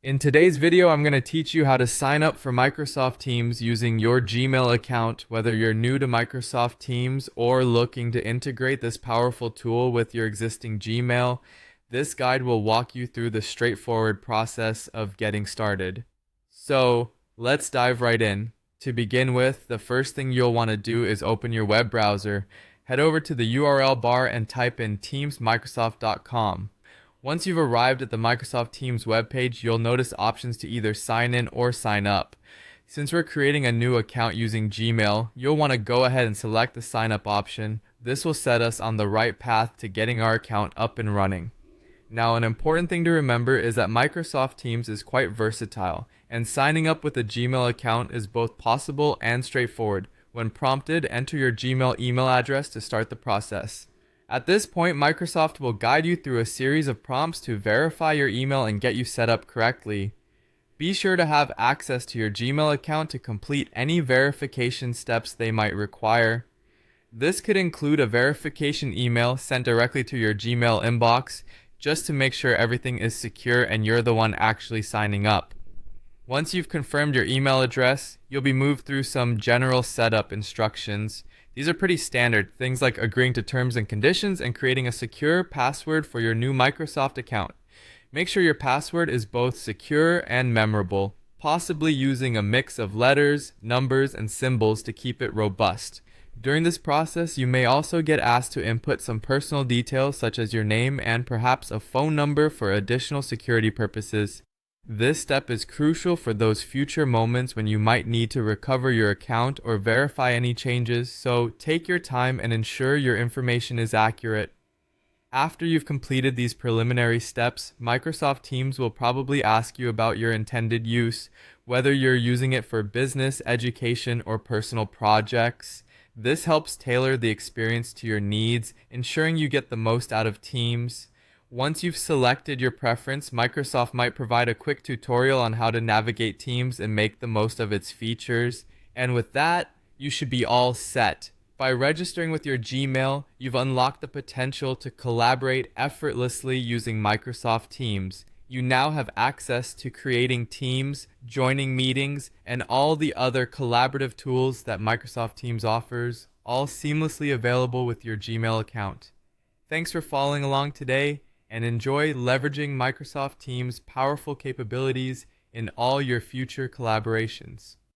In today's video, I'm going to teach you how to sign up for Microsoft Teams using your Gmail account, whether you're new to Microsoft Teams or looking to integrate this powerful tool with your existing Gmail. This guide will walk you through the straightforward process of getting started. So let's dive right in. To begin with, the first thing you'll want to do is open your web browser. Head over to the URL bar and type in teamsmicrosoft.com. Once you've arrived at the Microsoft Teams webpage, you'll notice options to either sign in or sign up. Since we're creating a new account using Gmail, you'll want to go ahead and select the sign up option. This will set us on the right path to getting our account up and running. Now, an important thing to remember is that Microsoft Teams is quite versatile, and signing up with a Gmail account is both possible and straightforward. When prompted, enter your Gmail email address to start the process. At this point, Microsoft will guide you through a series of prompts to verify your email and get you set up correctly. Be sure to have access to your Gmail account to complete any verification steps they might require. This could include a verification email sent directly to your Gmail inbox, just to make sure everything is secure and you're the one actually signing up. Once you've confirmed your email address, you'll be moved through some general setup instructions. These are pretty standard, things like agreeing to terms and conditions and creating a secure password for your new Microsoft account. Make sure your password is both secure and memorable, possibly using a mix of letters, numbers, and symbols to keep it robust. During this process, you may also get asked to input some personal details such as your name and perhaps a phone number for additional security purposes. This step is crucial for those future moments when you might need to recover your account or verify any changes, so take your time and ensure your information is accurate. After you've completed these preliminary steps, Microsoft Teams will probably ask you about your intended use, whether you're using it for business, education, or personal projects. This helps tailor the experience to your needs, ensuring you get the most out of Teams. Once you've selected your preference, Microsoft might provide a quick tutorial on how to navigate Teams and make the most of its features. And with that, you should be all set. By registering with your Gmail, you've unlocked the potential to collaborate effortlessly using Microsoft Teams. You now have access to creating teams, joining meetings, and all the other collaborative tools that Microsoft Teams offers, all seamlessly available with your Gmail account. Thanks for following along today, and enjoy leveraging Microsoft Teams' powerful capabilities in all your future collaborations.